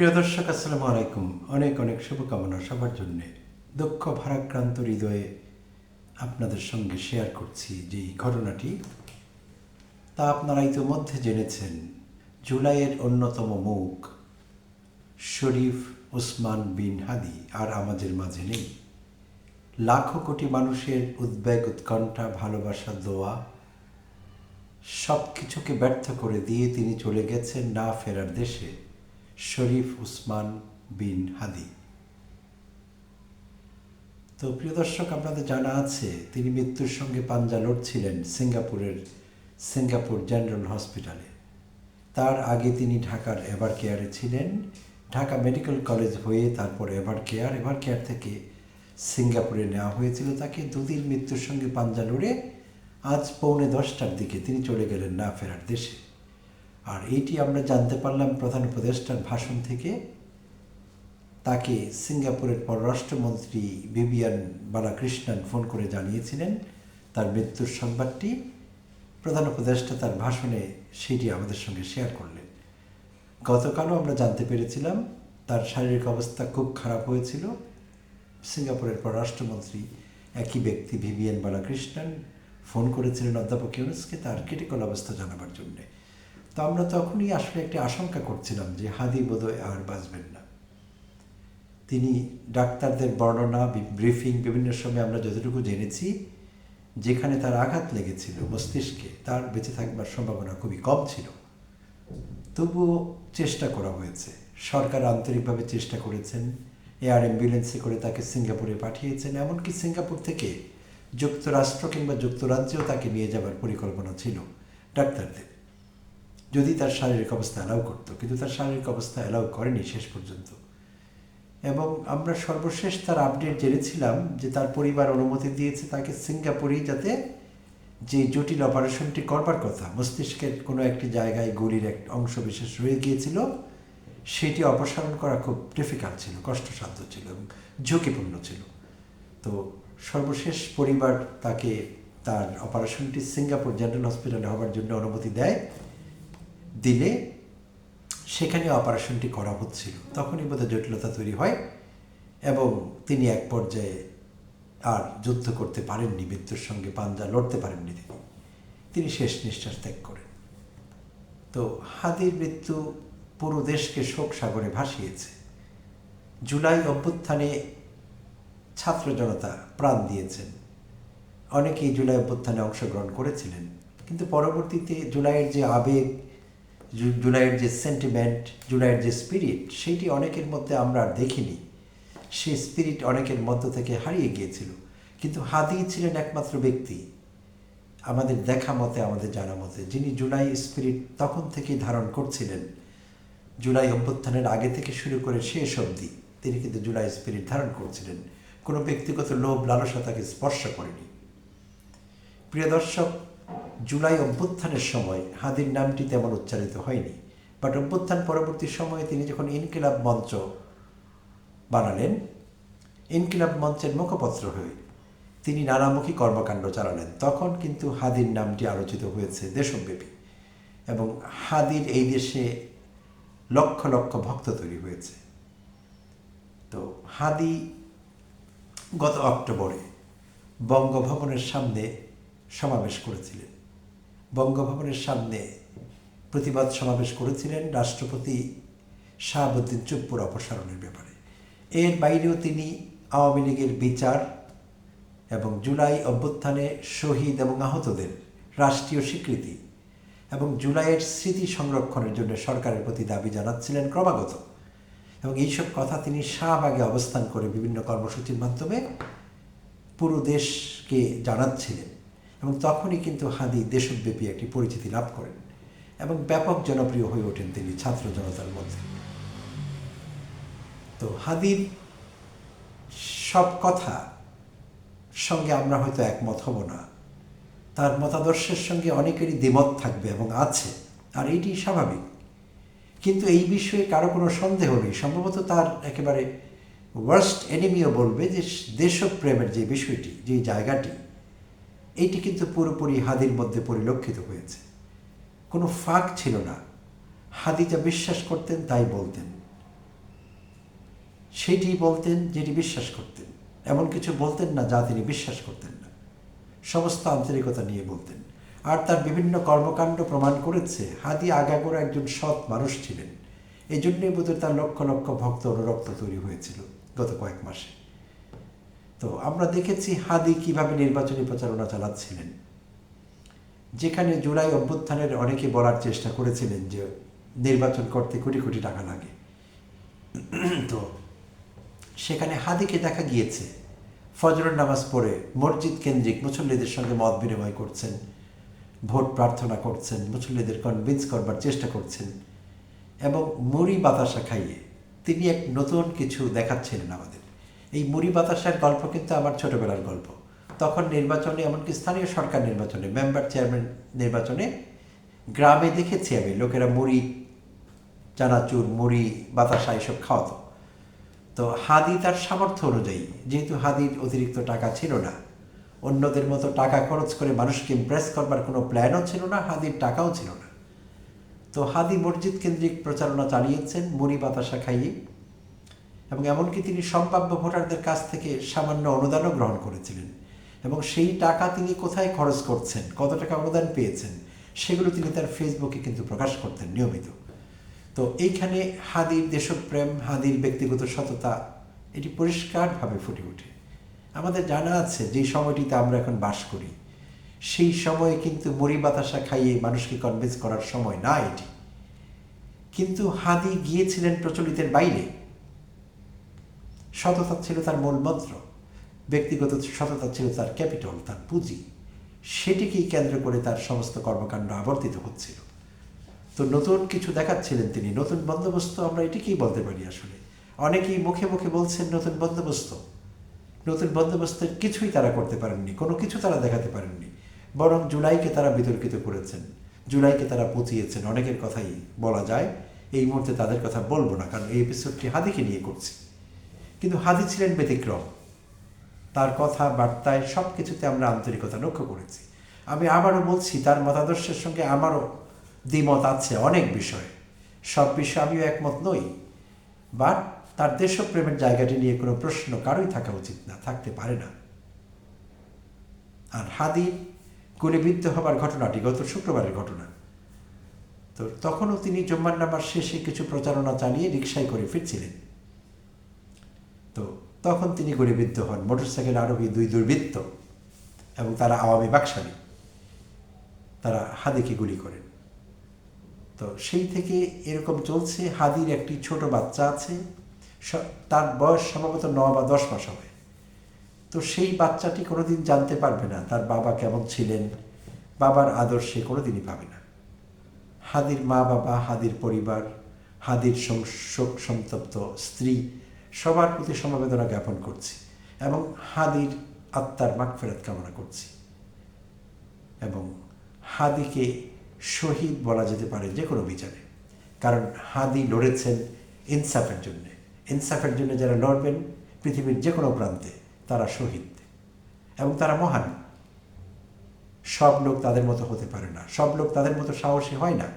প্রিয় দর্শক, আসসালামু আলাইকুম। অনেক অনেক শুভকামনা সবার জন্যে। দুঃখ ভারাক্রান্ত হৃদয়ে আপনাদের সঙ্গে শেয়ার করছি যে ঘটনাটি, তা আপনারা ইতিমধ্যে জেনেছেন। জুলাইয়ের অন্যতম মুখ শরীফ ওসমান বিন হাদি আর আমাদের মাঝে নেই। লাখো কোটি মানুষের উদ্বেগ, উৎকণ্ঠা, ভালোবাসা, দোয়া সব কিছুকে ব্যর্থ করে দিয়ে তিনি চলে গেছেন না ফেরার দেশে। শরীফ ওসমান বিন হাদি। তো প্রিয় দর্শক, আপনাদের জানা আছে তিনি মৃত্যুর সঙ্গে পাঞ্জা লড়ছিলেন সিঙ্গাপুর জেনারেল হসপিটালে। তার আগে তিনি ঢাকার এভার কেয়ারে ছিলেন। ঢাকা মেডিকেল কলেজ হয়ে তারপর এভার কেয়ার থেকে সিঙ্গাপুরে নেওয়া হয়েছিল তাকে। দুদিন মৃত্যুর সঙ্গে পাঞ্জা লড়ে আজ 9:45টার দিকে তিনি চলে গেলেন না ফেরার দেশে। আর এইটি আমরা জানতে পারলাম প্রধান উপদেষ্টার ভাষণ থেকে। তাকে সিঙ্গাপুরের পররাষ্ট্রমন্ত্রী ভিভিয়ান বালাকৃষ্ণন ফোন করে জানিয়েছিলেন তার মৃত্যুর সংবাদটি। প্রধান উপদেষ্টা তার ভাষণে সেটি আমাদের সঙ্গে শেয়ার করলেন। গতকালও আমরা জানতে পেরেছিলাম তার শারীরিক অবস্থা খুব খারাপ হয়েছিল। সিঙ্গাপুরের পররাষ্ট্রমন্ত্রী একই ব্যক্তি ভিভিয়ান বালাকৃষ্ণন ফোন করেছিলেন অধ্যাপক ইউনুসকে তার ক্রিটিক্যাল অবস্থা জানাবার জন্যে। তো আমরা তখনই আসলে একটি আশঙ্কা করছিলাম যে হাদি বোধহয় আর বাঁচবেন না। তিনি ডাক্তারদের বর্ণনা, ব্রিফিং, বিভিন্ন সময় আমরা যতটুকু জেনেছি, যেখানে তার আঘাত লেগেছিল মস্তিষ্কে, তার বেঁচে থাকবার সম্ভাবনা খুবই কম ছিল। তবুও চেষ্টা করা হয়েছে। সরকার আন্তরিকভাবে চেষ্টা করেছেন। এয়ার অ্যাম্বুলেন্সে করে তাকে সিঙ্গাপুরে পাঠিয়েছেন। এমনকি সিঙ্গাপুর থেকে যুক্তরাষ্ট্র কিংবা যুক্তরাজ্যেও তাকে নিয়ে যাবার পরিকল্পনা ছিল ডাক্তারদের, যদি তার শারীরিক অবস্থা অ্যালাউ করতো। কিন্তু তার শারীরিক অবস্থা অ্যালাউ করেনি শেষ পর্যন্ত। এবং আমরা সর্বশেষ তার আপডেট জেনেছিলাম যে তার পরিবার অনুমতি দিয়েছে তাকে সিঙ্গাপুরেই, যাতে যে জটিল অপারেশনটি করবার কথা, মস্তিষ্কের কোনো একটি জায়গায় গুলির এক অংশ বিশেষ রয়ে গিয়েছিল, সেটি অপসারণ করা খুব ডিফিকাল্ট ছিল, কষ্টসাধ্য ছিল এবং ঝুঁকিপূর্ণ ছিল। তো সর্বশেষ পরিবার তাকে তার অপারেশনটি সিঙ্গাপুর জেনারেল হসপিটালে হবার জন্য অনুমতি দিলে সেখানে অপারেশনটি করা হচ্ছিল। তখনই বোধহয় জটিলতা তৈরি হয় এবং তিনি এক পর্যায়ে আর যুদ্ধ করতে পারেননি, মৃত্যুর সঙ্গে পাঞ্জা লড়তে পারেননি। তিনি শেষ নিঃশ্বাস ত্যাগ করেন। তো হাদির মৃত্যু পুরো দেশকে শোক সাগরে ভাসিয়েছে। জুলাই অভ্যুত্থানে ছাত্র জনতা প্রাণ দিয়েছেন। অনেকেই জুলাই অভ্যুত্থানে অংশগ্রহণ করেছিলেন, কিন্তু পরবর্তীতে জুলাইয়ের যে আবেগ, জুলাইয়ের যে সেন্টিমেন্ট, জুলাইয়ের যে স্পিরিট, সেইটি অনেকের মধ্যে আমরা আর দেখিনি। সেই স্পিরিট অনেকের মধ্য থেকে হারিয়ে গিয়েছিল। কিন্তু হাদি ছিলেন একমাত্র ব্যক্তি আমাদের দেখা মতে, আমাদের জানা মতে, যিনি জুলাই স্পিরিট তখন থেকেই ধারণ করছিলেন। জুলাই অভ্যুত্থানের আগে থেকে শুরু করে শেষ অবধি তিনি কিন্তু জুলাই স্পিরিট ধারণ করছিলেন। কোনো ব্যক্তিগত লোভ, লালসা তাকে স্পর্শ করেনি। প্রিয় দর্শক, জুলাই অভ্যুত্থানের সময় হাদির নামটি তেমন উচ্চারিত হয়নি, বাট অভ্যুত্থান পরবর্তী সময়ে তিনি যখন ইনকিলাব মঞ্চ বানালেন, ইনকিলাব মঞ্চের মুখপত্র হয়ে তিনি নানামুখী কর্মকাণ্ড চালালেন, তখন কিন্তু হাদির নামটি আলোচিত হয়েছে দেশব্যাপী। এবং হাদির এই দেশে লক্ষ লক্ষ ভক্ত তৈরি হয়েছে। তো হাদি গত অক্টোবরে বঙ্গভবনের সামনে সমাবেশ করেছিলেন। বঙ্গভবনের সামনে প্রতিবাদ সমাবেশ করেছিলেন রাষ্ট্রপতি শাহাবুদ্দিন চুপ্পুর অপসারণের ব্যাপারে। এর বাইরেও তিনি আওয়ামী লীগের বিচার এবং জুলাই অভ্যুত্থানে শহীদ এবং আহতদের রাষ্ট্রীয় স্বীকৃতি এবং জুলাইয়ের স্মৃতি সংরক্ষণের জন্য সরকারের প্রতি দাবি জানাচ্ছিলেন ক্রমাগত। এবং এইসব কথা তিনি শাহবাগে অবস্থান করে বিভিন্ন কর্মসূচির মাধ্যমে পুরো দেশকে জানাচ্ছিলেন। এবং তখনই কিন্তু হাদি দেশব্যাপী একটি পরিচিতি লাভ করেন এবং ব্যাপক জনপ্রিয় হয়ে ওঠেন তিনি ছাত্র জনতার মধ্যে। তো হাদির সব কথা সঙ্গে আমরা হয়তো একমত হব না, তার মতাদর্শের সঙ্গে অনেকেরই দ্বিমত থাকবে এবং আছে, আর এইটি স্বাভাবিক। কিন্তু এই বিষয়ে কারো কোনো সন্দেহ নেই, সম্ভবত তার একেবারে ওয়ার্স্ট এনিমিও বলবে যে দেশপ্রেমের যে বিষয়টি, যে জায়গাটি, এইটি কিন্তু পুরোপুরি হাদির মধ্যে পরিলক্ষিত হয়েছে। কোনো ফাঁক ছিল না। হাদি যা বিশ্বাস করতেন তাই বলতেন। সেটি বলতেন যেটি বিশ্বাস করতেন, এমন কিছু বলতেন না যা তিনি বিশ্বাস করতেন না, সমস্ত আন্তরিকতা নিয়ে বলতেন। আর তার বিভিন্ন কর্মকাণ্ড প্রমাণ করেছে হাদি আগাগোড়া একজন সৎ মানুষ ছিলেন। এই জন্যই বোধহয় তার লক্ষ লক্ষ ভক্ত অনুরক্ত তৈরি হয়েছিল গত কয়েক মাসে। তো আমরা দেখেছি হাদি কিভাবে নির্বাচনী প্রচারণা চালাচ্ছিলেন, যেখানে জুলাই অভ্যুত্থানের অনেকে বলার চেষ্টা করেছিলেন যে নির্বাচন করতে কোটি কোটি টাকা লাগে। তো সেখানে হাদিকে দেখা গিয়েছে ফজরের নামাজ পড়ে মসজিদ কেন্দ্রিক মুসল্লিদের সঙ্গে মত বিনিময় করছেন, ভোট প্রার্থনা করছেন, মুসল্লিদের কনভিন্স করবার চেষ্টা করছেন, এবং মুড়ি বাতাসা খাইয়ে তিনি এক নতুন কিছু দেখাচ্ছিলেন আমাদের। এই মুড়ি বাতাসার গল্প কিন্তু আমার ছোটবেলার গল্প। তখন নির্বাচনে, এমনকি স্থানীয় সরকার নির্বাচনে, মেম্বার চেয়ারম্যান নির্বাচনে গ্রামে দেখেছি আমি লোকেরা মুড়ি, চানাচুর, মুড়ি বাতাসা এসব খাওয়াতো। তো হাদি তার সামর্থ্য অনুযায়ী, যেহেতু হাদির অতিরিক্ত টাকা ছিল না, অন্যদের মতো টাকা খরচ করে মানুষকে ইমপ্রেস করবার কোনো প্ল্যানও ছিল না, হাদির টাকাও ছিল না। তো হাদি মসজিদ কেন্দ্রিক প্রচারণা চালিয়েছেন মুড়ি বাতাসা খাইয়ে, এবং এমনকি তিনি সম্ভাব্য ভোটারদের কাছ থেকে সামান্য অনুদানও গ্রহণ করেছিলেন, এবং সেই টাকা তিনি কোথায় খরচ করছেন, কত টাকা অনুদান পেয়েছেন, সেগুলো তিনি তার ফেসবুকে কিন্তু প্রকাশ করতেন নিয়মিত। তো এইখানে হাদির দেশপ্রেম, হাদির ব্যক্তিগত সততা, এটি পরিষ্কারভাবে ফুটে ওঠে। আমাদের জানা আছে যে সময়টিতে আমরা এখন বাস করি, সেই সময়ে কিন্তু মুড়ি বাতাসা খাইয়ে মানুষকে কনভিন্স করার সময় না এটি। কিন্তু হাদি গিয়েছিলেন প্রচলিতের বাইরে। সততা ছিল তার মূল মন্ত্র, ব্যক্তিগত সততা ছিল তার ক্যাপিটাল, তার পুঁজি। সেটিকেই কেন্দ্র করে তার সমস্ত কর্মকাণ্ড আবর্তিত হচ্ছিল। তো নতুন কিছু দেখাচ্ছিলেন তিনি, নতুন বন্দোবস্ত, আমরা এটিকেই বলতে পারি আসলে। অনেকেই মুখে মুখে বলছেন নতুন বন্দোবস্ত, নতুন বন্দোবস্তের কিছুই তারা করতে পারেননি, কোনো কিছু তারা দেখাতে পারেননি। বরং জুলাইকে তারা বিতর্কিত করেছেন, জুলাইকে তারা পচিয়েছেন। অনেকের কথাই বলা যায়, এই মুহূর্তে তাদের কথা বলবো না, কারণ এই এপিসোডটি হাদিকে নিয়ে করছি। কিন্তু হাদি ছিলেন ব্যতিক্রম। তার কথা বার্তায় সব কিছুতে আমরা আন্তরিকতা লক্ষ্য করেছি। আমি আবারও বলছি, তার মতাদর্শের সঙ্গে আমারও দ্বিমত আছে অনেক বিষয়ে, সব বিষয়ে আমিও একমত নই। বাট তার দেশপ্রেমের জায়গাটি নিয়ে কোনো প্রশ্ন কারোই থাকা উচিত না, থাকতে পারে না। আর হাদি গুলিবিদ্ধ হবার ঘটনাটি গত শুক্রবারের ঘটনা। তো তখনও তিনি জুম্মার নামাজ শেষে কিছু প্রচারণা চালিয়ে রিকশায় করে ফিরছিলেন। তো তখন তিনি গুলিবিদ্ধ হন। মোটরসাইকেল আরোহী দুই দুর্বৃত্ত, এবং তারা আওয়ামী বাকশালী, তারা হাদিকে গুলি করেন। তো সেই থেকে এরকম চলছে। হাদির একটি ছোট বাচ্চা আছে, তার বয়স সম্ভবত 9 বা 10 মাস হবে। তো সেই বাচ্চাটি কোনোদিন জানতে পারবে না তার বাবা কেমন ছিলেন, বাবার আদর্শে কোনোদিনই পাবে না। হাদির মা বাবা, হাদির পরিবার, হাদির শোক সন্তপ্ত স্ত্রী, সবার প্রতি সমবেদনা জ্ঞাপন করছি, এবং হাদির আত্মার মাগফিরাত কামনা করছি। এবং হাদিকে শহীদ বলা যেতে পারে যে কোনো বিচারে, কারণ হাদি লড়েছেন ইনসাফের জন্য। ইনসাফের জন্য যারা লড়বেন পৃথিবীর যে কোনো প্রান্তে, তারা শহীদ, এবং তারা মহান। সব লোক তাদের মতো হতে পারে না, সব লোক তাদের মতো সাহসী হয় না।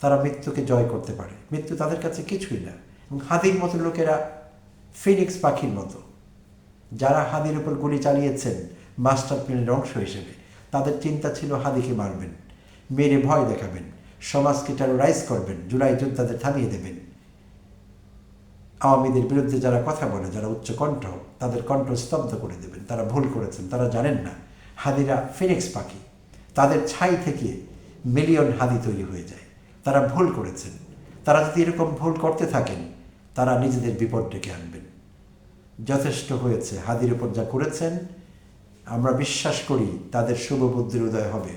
তারা মৃত্যুকে জয় করতে পারে, মৃত্যু তাদের কাছে কিছুই না। এবং হাদির মতো লোকেরা ফিনিক্স পাখির মতো, যারা হাদির উপর গুলি চালিয়েছেন মাস্টার প্ল্যানের অংশ হিসেবে, তাদের চিন্তা ছিল হাদিকে মারবেন, মেরে ভয় দেখাবেন, সমাজকে টেরোরাইজ করবেন, জুলাই যোদ্ধাদের থামিয়ে দেবেন। আওয়ামীদের বিরুদ্ধে যারা কথা বলে, যারা উচ্চকণ্ঠ, তাদের কণ্ঠ স্তব্ধ করে দেবেন। তারা ভুল করেছেন, তারা জানেন না হাদিরা ফিনিক্স পাখি, তাদের ছাই থেকে মিলিয়ন হাদি তৈরি হয়ে যায়। তারা ভুল করেছেন, তারা যদি এরকম ভুল করতে থাকেন, তারা নিজেদের বিপদ ডেকে আনবেন। যথেষ্ট হয়েছে হাদির উপর যা করেছেন। আমরা বিশ্বাস করি তাদের শুভ বুদ্ধির উদয় হবে,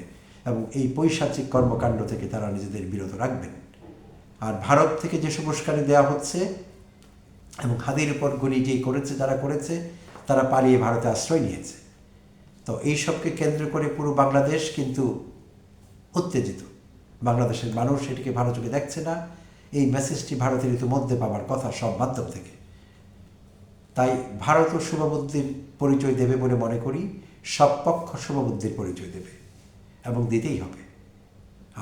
এবং এই পৈশাচিক কর্মকাণ্ড থেকে তারা নিজেদের বিরত রাখবেন। আর ভারত থেকে যেসব উস্কানি দেওয়া হচ্ছে, এবং হাদির উপর গুলি যেই করেছে, যারা করেছে, তারা পালিয়ে ভারতে আশ্রয় নিয়েছে। তো এইসবকে কেন্দ্র করে পুরো বাংলাদেশ কিন্তু উত্তেজিত। বাংলাদেশের মানুষ এটিকে ভালো চোখে দেখছে না। এই মেসেজটি ভারতের ইতিমধ্যে পাওয়ার কথা সব মাধ্যম থেকে। তাই ভারতও শুভবুদ্ধির পরিচয় দেবে বলে মনে করি, সব পক্ষ শুভবুদ্ধির পরিচয় দেবে, এবং দিতেই হবে।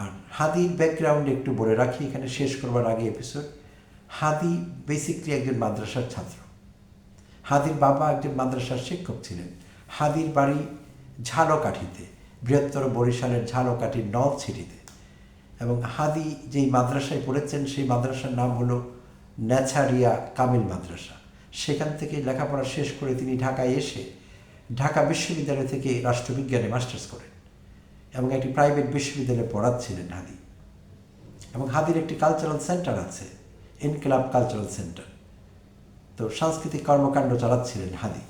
আর হাদির ব্যাকগ্রাউন্ড একটু বলে রাখি এখানে শেষ করবার আগে এপিসোড। হাদি বেসিকলি একজন মাদ্রাসার ছাত্র। হাদির বাবা একজন মাদ্রাসার শিক্ষক ছিলেন। হাদির বাড়ি ঝালকাঠিতে, বৃহত্তর বরিশালের ঝালকাঠির নলছিটিতে। এবং হাদি যেই মাদ্রাসায় পড়েছেন সেই মাদ্রাসার নাম হলো নেছারিয়া কামিল মাদ্রাসা। সেখান থেকে লেখাপড়া শেষ করে তিনি ঢাকায় এসে ঢাকা বিশ্ববিদ্যালয় থেকে রাষ্ট্রবিজ্ঞানে মাস্টার্স করেন এবং একটি প্রাইভেট বিশ্ববিদ্যালয়ে পড়াচ্ছিলেন হাদি। এবং হাদির একটি কালচারাল সেন্টার আছে, ইনকিলাব কালচারাল সেন্টার। তো সাংস্কৃতিক কর্মকাণ্ড চালাচ্ছিলেন হাদি,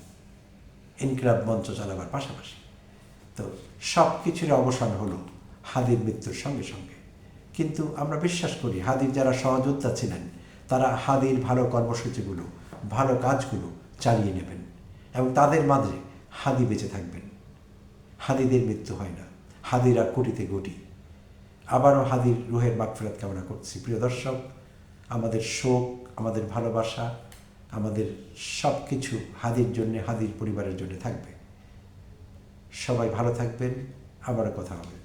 ইনকিলাব মঞ্চ চালাবার পাশাপাশি। তো সব কিছুর অবসান হলো হাদির মৃত্যুর সঙ্গে সঙ্গে। কিন্তু আমরা বিশ্বাস করি হাদির যারা সহযোদ্ধা ছিলেন তারা হাদির ভালো কর্মসূচিগুলো, ভালো কাজগুলো চালিয়ে নেবেন এবং তাদের মাঝে হাদি বেঁচে থাকবেন। হাদিদের মৃত্যু হয় না, হাদিরা কোটিতে কোটি। আবারও হাদির রুহের মাগফিরাত কামনা করছি। প্রিয় দর্শক, আমাদের শোক, আমাদের ভালোবাসা, আমাদের সব কিছু হাদির জন্যে, হাদির পরিবারের জন্য থাকবে। সবাই ভালো থাকবেন, আবারও কথা হবে।